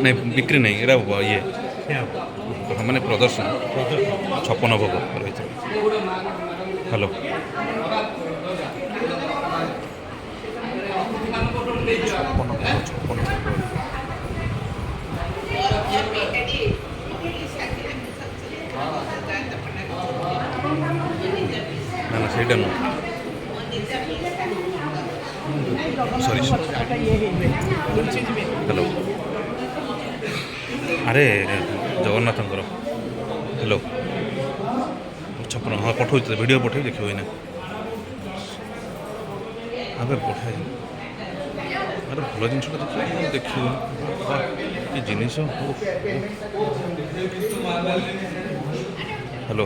ନାଇଁ ବିକ୍ରି ନାହିଁ, ଏଇଟା ଇଏ ମାନେ ପ୍ରଦର୍ଶନ 56 ଭୋଗ ରହିଛି। ହ୍ୟାଲୋ, 56 ନା ନା ସେଇଟା ନୁହଁ, ସରି। ହ୍ୟାଲୋ, ଆରେ ଜଗନ୍ନାଥଙ୍କର। ହ୍ୟାଲୋ, 56 ହଁ ପଠାଉଛି, ଭିଡ଼ିଓ ପଠାଇ ଦେଖିବ ଏଇନା। ଆବେ ପଠାଇ, ଆରେ ଭଲ ଜିନିଷଟା ଦେଖିବ, ଦେଖିବ କି ଜିନିଷ। ହ୍ୟାଲୋ,